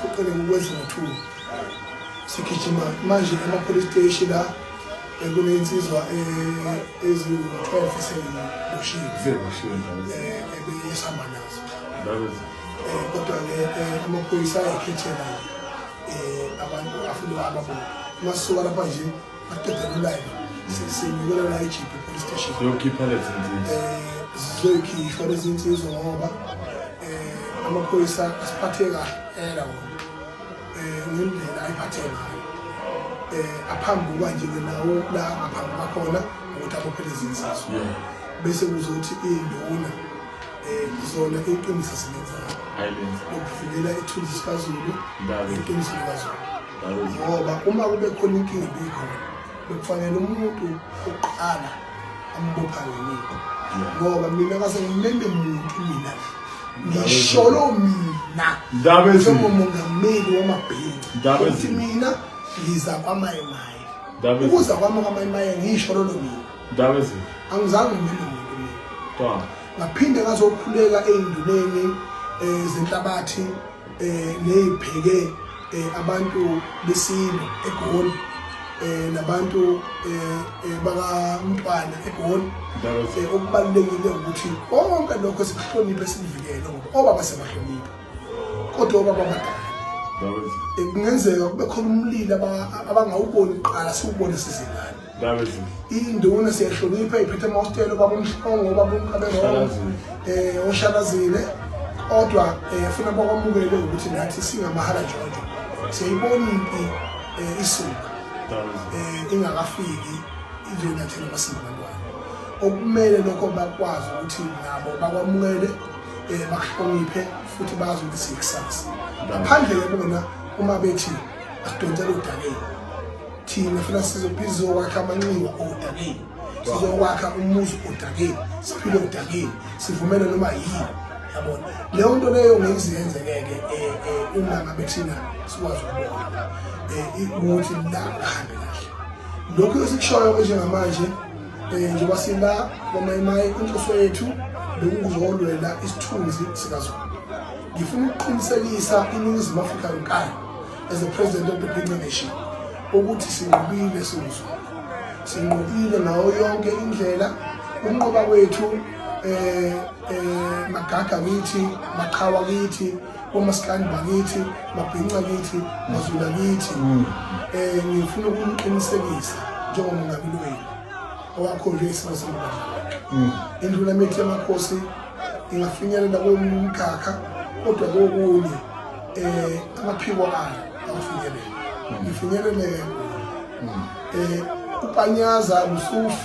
siphucele ukwenza ngo-2 sigijima manje ama-police station la kunensizwa eziwu-12 eseyiboshiwe ebeyesihamba nazo kodwa-ke amaphoyisa ayekhethela abantu afuna ababona masisuka lapha nje aqedela ulayini sinyukela la eJiphi police station zizoyikhishwa lezi nsizwa ngoba amaphoyisa asiphathe kahle la wona ngendlela ayiphathe ngayo aphambuka nje nawo la ngaphambi bakhona ukuthi abophele izinsizwa bese kuzothi induna zona iqiniso silenzayo ukuvikela ithunzi sikaZulu iqiniso likaZulu ngoba uma kube khona inkinga ebikhona bekufanele umuntu oqala ambopha ngenika ngoba mina kase ngimende umuntu mina ngisholo mina njengomongameli wamabhenki ukuthi mina ngiza kwamayemaye ukuza kwamayemaye ngisholo lo mina angizange ngimele umuntu mina ngaphinde ngazokhuleka ey'nduneni zenhlabathi ney'bheke abantu besintu eGoli nabantu bakaMntwana eGoli okubalulekile ukuthi konke lokho sikuhloniphe sikuvikele ngoba obaba sebahlonipha kodwa obaba abadala kungenzeka kube khona umlilo abangawuboni kuqala siwubone sizingane induna siyahlonipha iphethe amahostelo baba uMhlongo baba uMkhabelo oshalazile kodwa funa bakwamukele ukuthi nathi singamaHalajojo siyayibona impi isuka ingakafiki izonyathela amasiko abantwana okumele lokho bakwazi ukuthi nabo bakwamukele bahloniphe futhi bazi ukuthi siyikusasa ngaphandle bona uma bethi asidonsele udakeni thina funa sizokwakha amanxiwa odakeni sizokwakha umuzi odakeni siphile odakeni sivumele noma yini yabona leyo nto leyo ngiyizenzekeke uma ngabe thina sikwazi ukubona ukuthi la kahambe kahle lokho esikushoyo njengamanje njengoba sila kwamayemaye inhloso yethu bekuzolwela isithunzi sikaZulu ngifuna ukuqinisekisa iNingizimu Afrika yonkana as a president of the Bhinqa Nation ukuthi sinqobile sizwe sinqobile ngayo yonke indlela unqoba kwethu Magaga kithi Maqhawa kithi oMaskandi bakithi Mabhinqa kithi maZulu kithi ngifuna ukuqinisekisa njengomongameli wenu owakho nje isimo semibandela indlela methi yamakhosi ingafinyelela komkhakha kodwa kokunye amaphiko ayo awafinyelela ngifinyelele uPanyaza Lusufu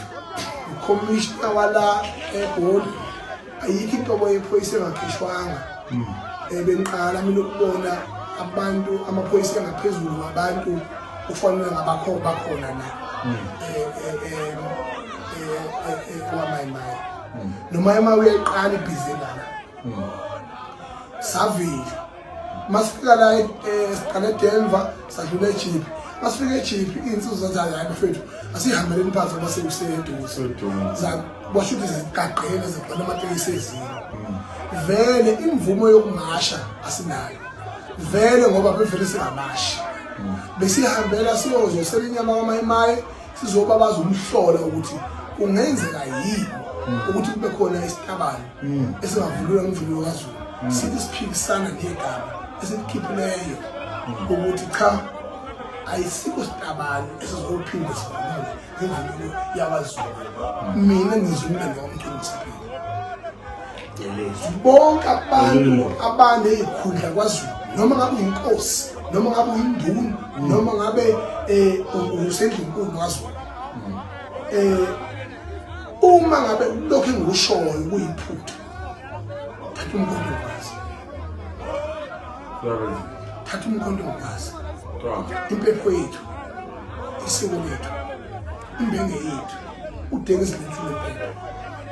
uCommissioner wala eGoli ayikho into yephoyisa engakhishwanga benqala mina ukubona abantu amaphoyisa ngaphezulu abantu ufanele ngabakho bakhona na kwamayemaye noma ema uyayiqala ibhizinisi savile masifika la siqale eDenver sadlula eJiphi masifika eJiphi insizwa zathi hayi bafethu asihambeleni phansi abaseduze zabashuthi zigaqela zigcwala amatekisi ezini vele imvumo yokumasha asinayo vele ngoba bevele singamashi besihambela siyozosela inyama kwamayemaye sizoba bazi umhlola ukuthi kungenzeka yini ukuthi kube khona isitabane esingavulwa ngimvulo kaZulu sithi siphikisana negama esikhiphileyo ukuthi cha ayisikho sitabane esizophinda sivulwe ngimvulo yabaZulu mina ngizumela ngomthunzi siphila bonke abantu abanezikhundla kwaZulu noma ngabe inkosi noma ngabe uyinduna noma ngabe usendlunkulu kwaZulu uma ngabe lokho engikushoyo kuyiphutha thatha umkhonto ngokwazi thatha umkhonto ngokwazi impepho yethu isiko lethu imbenge yethu udengezi lethu lempepho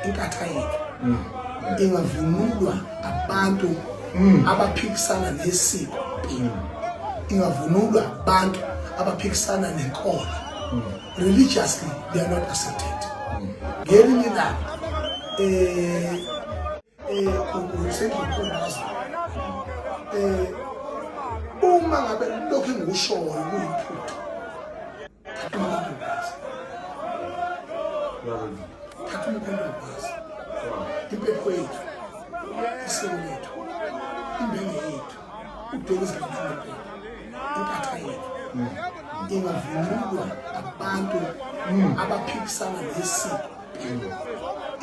inkatha yethu ingavunulwa abantu abaphikisana nesiko ingavunulwa abantu abaphikisana nenkolo religiously they are not accepted ngelinye ilanga uma uma ngabe lokho engikushoyo kuyiphutha thatha uMkhondokazi thatha uMkhondokazi impepho yethu isiko lethu imbenge yethu udekezi lethu impatha yethu ingavunulwa abantu abaphikisana nesiko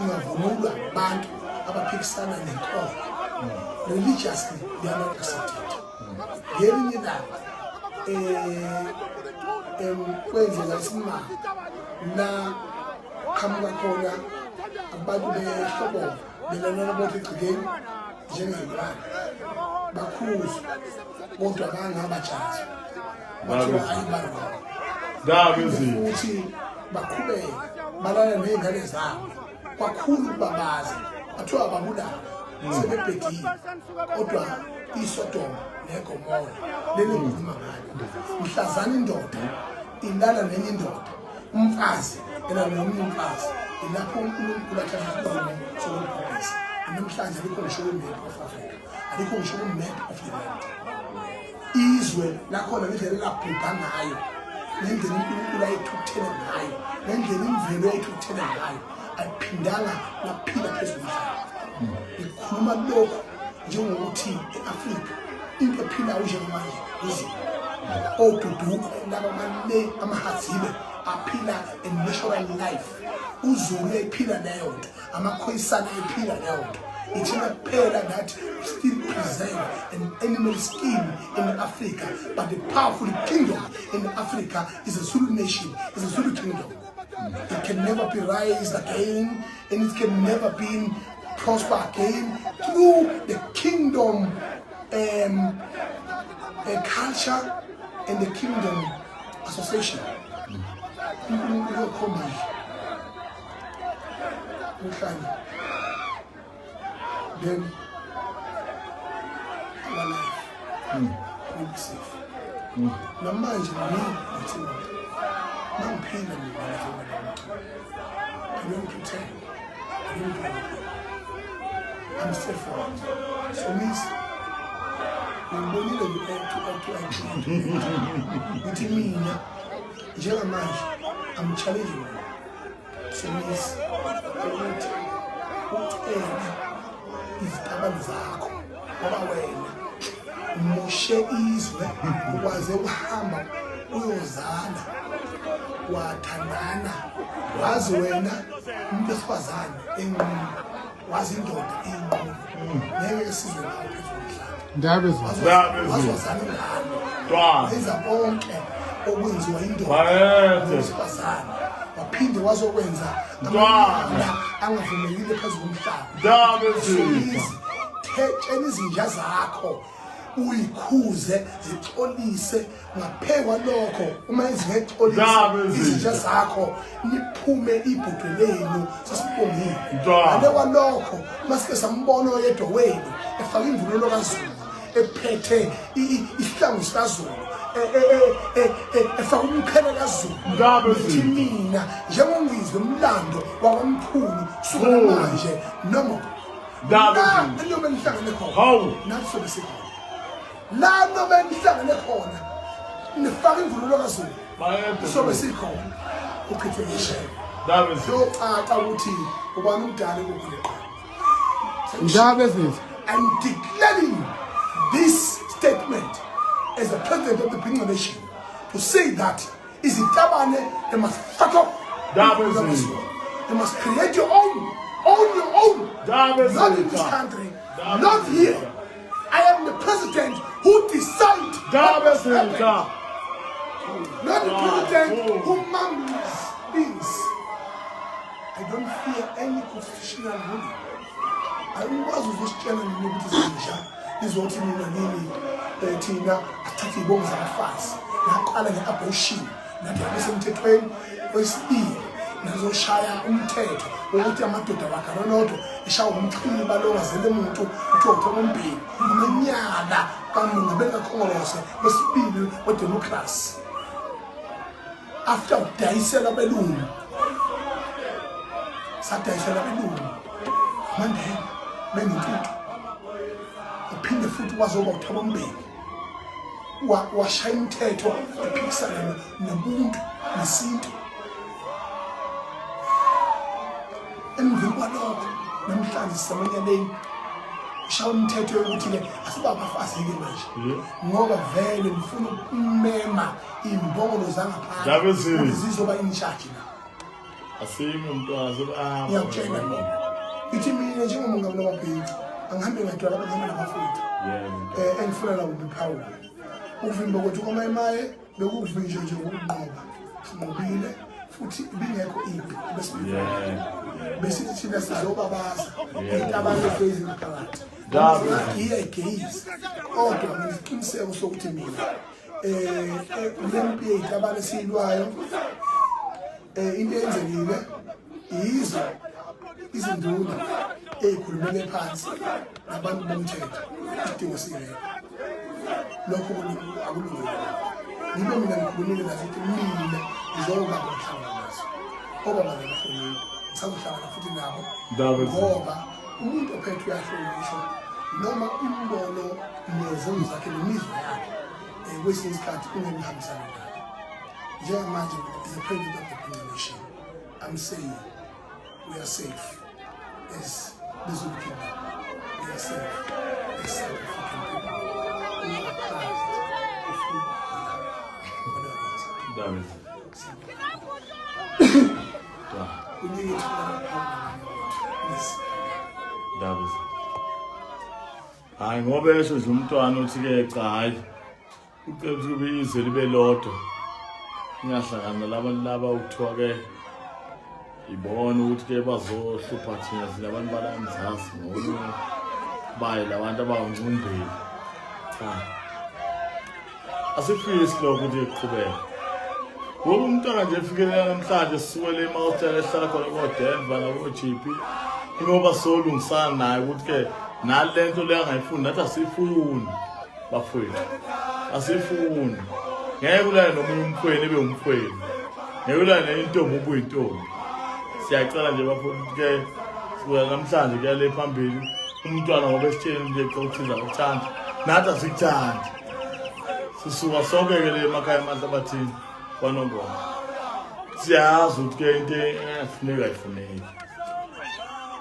ingavunulwa abantu abaphikisana nenkolo religiously they are not accepted ngelinye ilanga kwenzeka isimanga la qhamuka khona abantu behlobo belanela bonke egcikeni njengezilwane bakhuzwa kodwa bangabajazi bathiwa ayibalwa futhi baqhubeke balala ney'ngane zabo kwakhulu ukubabaza bathiwa ababulala sebebhedile kodwa iSodoma neGomora leli ngikhuluma ngalo mhlazana indoda ilala nenye indoda umfazi elala nomunye umfazi ilapho uNkulunkulu athatha isinqumo sokubhubhisa namhlanje alikho ngisho ku-map of Africa alikho ngisho ku-map of the world izwe lakhona ngendlela elabhubha ngayo ngendlela uNkulunkulu ayethukuthele ngayo ngendlela imvelo ayethukuthele ngayo ayiphindanga laphila phezu komhlaba ngikhuluma lokho njengokuthi e-Afrika into ephilayo njengamanje izimo oduduko laba manje amahazibe aphila a natural life uZulu ephila leyo nto amakhoyisana ephila leyo nto ithina kuphela that still preserve an animal skin in Africa but the powerful kingdom in Africa is a Zulu nation, is a Zulu kingdom. It can never be raised again and it can never be prosper again through the kingdom culture and the kingdom association. Then our life will be safe. Namanje ngithi mangiphinda mina I don't pretend. I don't play. I'm straightforward. So means ngibonile ngithi mina njengamanje I'm challenging you. So means ukuthi ucela izithabane zakho ngoba wena umushe izwe ukwaze uhamba uyozala wathandana wazi wena umuntu esifazane enqunu wazi indoda enqunu ngeke sizwe nawe phezulu komhlaba wazozana ingane wenza bonke okwenziwa indoda esifazane waphinde wazokwenza amabala angavumekile phezu komhlaba thetshela izinja zakho uyikhuze zixolise ngaphekwa lokho uma izingexolisa izinja zakho niphume ibhudwe lenu sesibongile ngale kwalokho masike sambona oyedwa wenu efaka imvunulo kaZulu ephethe isihlangu sikaZulu efaka umkhele kaZulu ngithi mina njengongizwe umlando wakwamkhulu sukela manje noma la noma nihlangene khona nathi sobesekhona la noma nihlangene khona nifaka imvunulo kaZulu sobe sikhona uphethe ngisho socaca ukuthi ubani umdala kokule ndaba ezithi I'm declaring this statement as the president of the Bhinqa Nation to say that izitabane they must fuck up. They must create your own. Not in this country, not here. I am the president who decides what must happen. Not the president who mumbles things. I don't fear any constitutional ruling. I was with this channel is what you mean Tina athathe ibongo zakafasi naqala ngeabortion nathi abesemthethweni wesibili nazoshaya umthetho ukuthi amadoda bakaronotho eshaya umchiliba lo ngazele umuntu uthotho ngombili amanyala kamuntu bekakhongolose wesibili wedemocracy after udayisela belungu sadayisela belungu Mandela benintuthu uphinde futhi wazoba uthabo mbeki washaya imithetho ephikisana nobuntu nesintu. Emveni kwalokho namhlanje sisamanyeleni ushaya umthetho yokuthi-ke asibabafazeke manje ngoba vele ngifuna ukumema iy'mbongolo zangaphandle zizoba in-charge na. Asimi umntwana ngiyakutshela ithi mina njengomongameli wababheki angihambe ngadwala abazama nabafowethu engifuna nabo bephawula ukuvimba kwethu kwamayimaye bekuvinje nje ukunqoba sinqobile futhi bingekho impi besithi thina sizobabaza intabane eziphakathi iya igeyisi kodwa ngiqiniseko sokuthi mina lempi yey'tabane esiyilwayo into eyenzekile yizo izinduna ey'khulumele phansi nabantu bomthetho isidingo singekho. Lokho akulungile. Ngibe mina ngikhulumile nazo ukuthi mina ngizoba ngohlangana nazo obaba nabahloniphi ngisazohlangana futhi nabo ngoba umuntu ophethe uyahlonishwa noma umbono nezenzo zakhe nemizwa yakhe kwesinye isikhathi ungemhambisana nayo. Njengamanje as a president of the Premier Nation, I'm saying we are safe as the Zulu Kingdom. We are safe as South African people. We are prized if we are it. We need to Davis. Hayi ngoba esho nje umntwana uthi-ke cha hayi ucebisa kube izwe libe lodwa ngiyahlangana laba ukuthiwa-ke ibona ukuthi-ke bazohlupha thina sinabantu bala emzansi ngoba baye labantu abangcumbeli cha asifisi lokho ukuthi kuqhubeka ngoba umntwana nje efikelela namhlanje sisukele eMalta ehlala khona ko-Denver nako-GP ingoba solungisana naye ukuthi-ke nalento le angayifuni nathi asifuni bafowethu asifuni ngeke ulale nomunye umkhweni ebe umkhweni ngeke ulale nentombi ube uyintombi. Siyacela nje bafowethu-ke sikuya namhlanje kuyale phambili umntwana ngoba esitsheni nje xothiza ukuthanda nathi asikuthandi sisuka sonke-ke le emakhaya amahlabathini kwanongoma siyazi ukuthi-ke into efuneka ayifuneki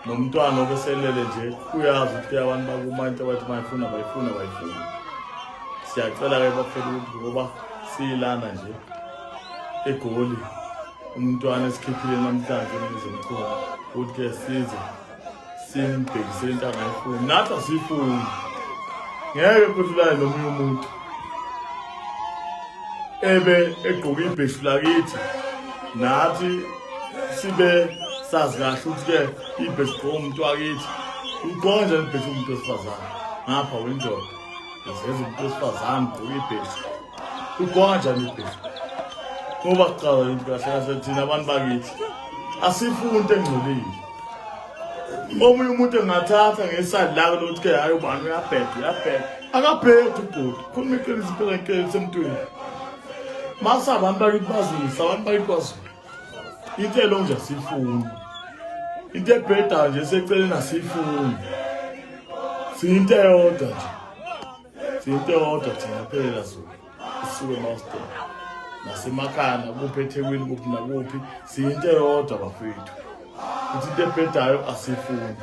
nomntwana obeselele nje uyazi ukuthi abantu bakumantu abathi bayifuna bayifuna. Siyacela-ke bafela ukuthi ngoba siyilana nje eGoli umntwana esikhiphile namhlanje nezomkhulu ukuthi-ke size simbhekisele into angayifuni nathi asiyifuni. Ngeke kudlulane nomunye umuntu ebe egqoke ibheshu lakithi nathi sibe sazi kahle ukuthi-ke ibheshu gqoka umuntu wakithi ugqoka njani ibheshu umuntu wesifazane ngapha wendoda ezenza umuntu wesifazane ugqoka ibheshu ugqoka njani ibheshu ngoba kuqala into kahle kahle thina abantu bakithi asifuni into engcolile. Omunye umuntu engathatha ngesandla lakho lokuthi-ke hayi ubani uyabheda akabhedi ubhuti khuluma iqiniso impela iqiniso emntwini mase abantu bakithi bazisa abantu bakithi kwazulu into elo nje asiyifuni into ebhedayo nje seceleni asiyifuni siyinto eyodwa nje thina phela Zulu sisuke emaster nasemakhaya nakuphi eThekwini kuphi nakuphi siyinto eyodwa bafethu ukuthi into ebhedayo asiyifuni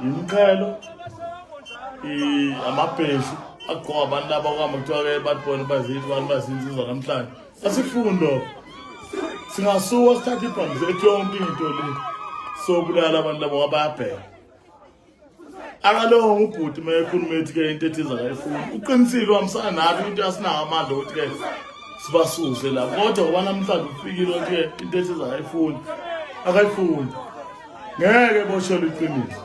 imiqhelo amabheshu agqoka abantu laba kwama kuthiwa-ke batibone bazithi abantu bazinzizwa namhlanje asifuni lokho. Singasuka sithathe ibhambi zethu yonke into le sobulala abantu labo ngabayabheka akalowo ubhuti uma ekhuluma ethi-ke into ethiza akayifuni uqinisile uhambisana nathi into asinayo amandla ukuthi-ke sibasuse la kodwa ngoba namhlanje ufikile ukuthi-ke into ethiza akayifuni ngeke boshela iqiniso.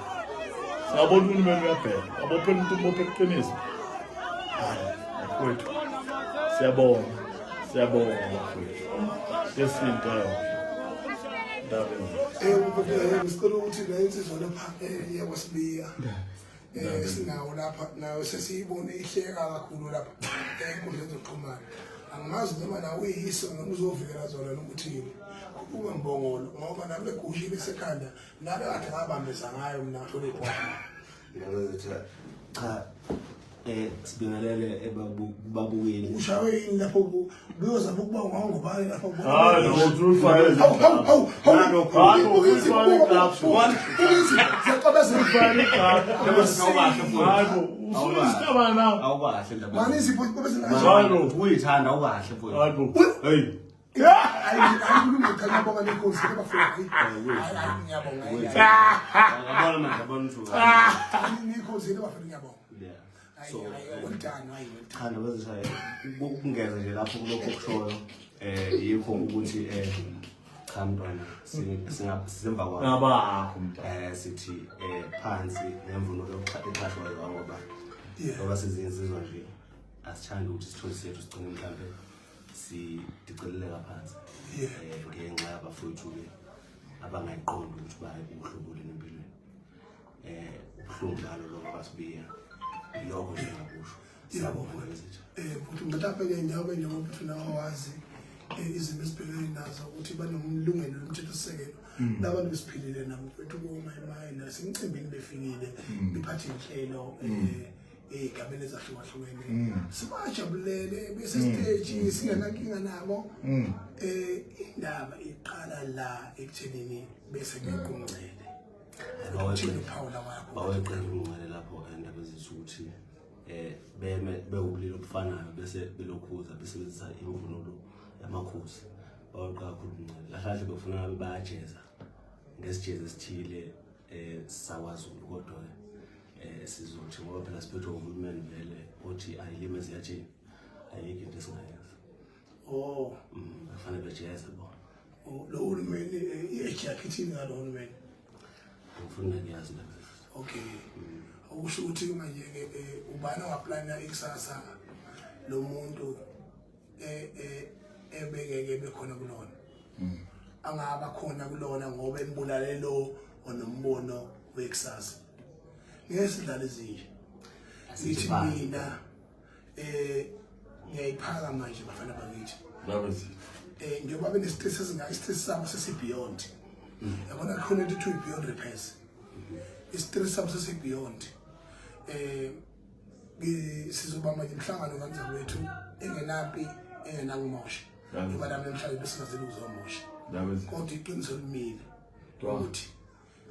Singabona uhulumeni uyabheka abophela umuntu ubophela iqiniso. Bafowethu siyabonga bafowethu sesinto ngisicela ukuthi la insizwa lapha yakwasibiya sinawo lapha nayo sesiyibone ihleka kakhulu lapha enkundleni zokuxhumana. Angimazi noma nawe uyiso noma uzovikela zona nokuthi khuluma Mbongolo ngoba nami egushile esekhanda nabe kade ngabambeza ngayo mina ngahlole ikhona. Cha sibingelele ebabukeli ushawe yini lapho uyoza ukuba ngangobani lapho hayi no uzufake awukahle ndaba uyithanda awukahle mfowethu hey khanda bezishaya ukungeza nje lapho kulokho kushoyo yikho ukuthi cha mntwana sisemva kwakho ngabakho sithi phansi ngemvunulo exhashwayo ngoba ngoba sizinsizwa nje asithanda ukuthi sithole sethu sigcine mhlambe sidiceleleka phansi ngenxa yabafowethu-ke abangayiqondi ukuthi baye ubuhlobule nempilweni ubuhlungu balo lokho basibiya yilokho nje ngakusho siyabona bezitha futhi mhlawumbe-ke njengoba njengoba uthi nawe wazi izimo esibhekene nazo ukuthi banomlungelo lomthethosisekelo labantu besiphilile nabo mfethu komayimayi nasemcimbini befikile bephathe inhlelo ey'gabeni ezahlukahlukene sibajabulele besesiteji singenankinga nabo indaba iqala la ekuthenini bese bequngcele baweqela ungcele lapho endaba ezithi ukuthi bewubulili obufanayo bese belokhuza besebenzisa imvunulo yamakhosi baweqela kakhulu ungcele lahlahle befuna bayajeza ngesijezi esithile sakwazulu kodwa sizothi ngoba phela siphethwe uhulumeni vele othi ayilime ziyatsheni ayikho into esingayenza bafanele bejeze bona lo hulumeni i-age yakhithini ngalo hulumeni ngifuna ngiyazi la okay okusho ukuthi manje-ke ubani ongaplana ikusasa lo muntu ebekeke bekhona kulona angaba khona kulona ngoba embulale lo onombono wekusasa ngesidlala ezinje sithi mina ngiyayiphaka manje bafana bakithi njengoba benesitesi esingaka sabo sesi-beyond yabona khona into ethiwa i-beyond repairs isitesi sabo sesi-beyond sizoba manje imhlangano kanza kwethu engenampi engenangumosha ngoba nami namhlanje besingazeli ukuzomosha kodwa iqiniso limile ukuthi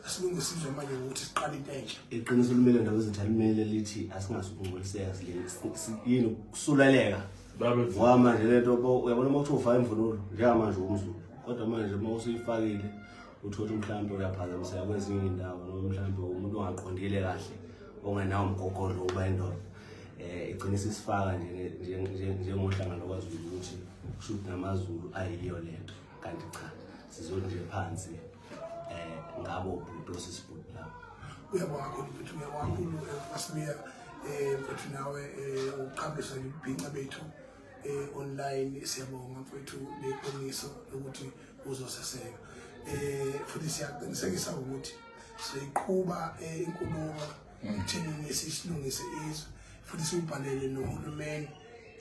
asilungisizwe manje ukuthi siqale into entsha iqiniso limele ndaba ezinthi alimele lithi asingasubunguliseka yini kusuleleka ngoba manje lento uyabona uma uthi ufaka imvunulo njengamanje umZulu kodwa manje uma usuyifakile uthola mhlawumbe uyaphazamiseka kwezinye indawo noma mhlawumbe umuntu ongaqondile kahle ongenawo umgogodlo uba indoda iqinisa isifaka njengohlangano kwaZulu ukuthi kushuthi namaZulu ayiyo lento kanti cha sizoli nje phansi ngabo ubhuti osisibhuti lapho uyabonga kakhulu futhi uyabonga kakhulu asibiya mfethu nawe uqhambisa ibhinqa bethu online siyabonga mfethu leqiniso lokuthi uzoseseka futhi siyaqinisekisa ukuthi siyiqhuba inkulumo ekuthenini sisilungise izwe futhi siwubhalele nohulumeni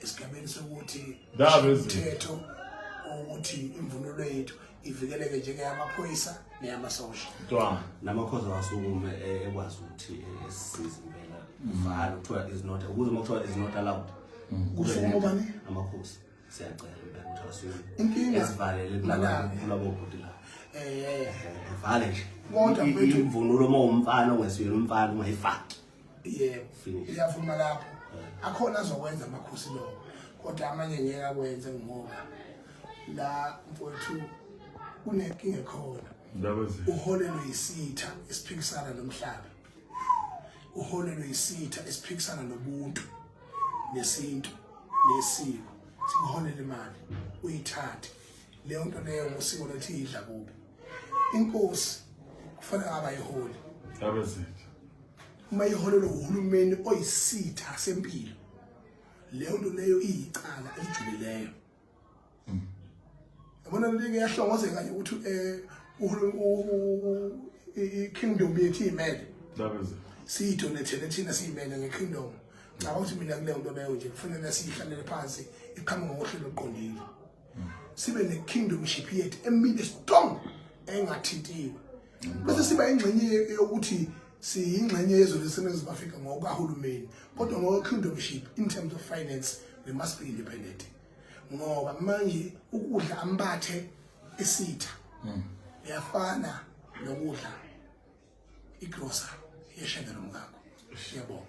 esigabeni sokuthi umthetho ukuthi imvunulo yethu ivikeleke njengeyamaphoyisa neyamasosha namakhosi awasukume ekwazi ukuthi sizimbela vala kuthiwa is not ukuze uma kuthiwa is not allowed kusukubani amakhosi siyacela impela ukuthi asuke inkinga esivalele kulabo bhuti la vale nje imvunulo uma umfana ongesiyena umfana ungayifaki yebo iyavuma lapho akhona azokwenza amakhosi lokho kodwa amanye ngeke akwenze ngoba la mfowethu kunenkinga khona uholelwe isitha esiphikisana nomhlaba uholelwe isitha esiphikisana nobuntu nesintu nesiko sikuholela imali uyithathe leyo nto leyo ngosiko lethu idla kubi inkosi kufanele abayiholi uma iholelwe uhulumeni oyisitha sempilo leyo nto leyo iyicala elijulileyo yabona leke yahlongozeka kanye ukuthi i-kingdom yethu imele siyidonethele thina siyimele nge-kingdom cha ukuthi mina kuleyo nto leyo nje kufanele siyihlalele phansi iqhamuke ngohlelo oluqondile sibe ne-kingdomship yethu emile strong engathintiwe bese siba ingxenye yokuthi siyingxenye yezwe leseNingizimu Afrika ngokahulumeni kodwa ngokingdomship in terms of finance we must be independent ngoba manje ukudla ambathe esitha yafana nokudla igrocery yeshengelo mngakho yebo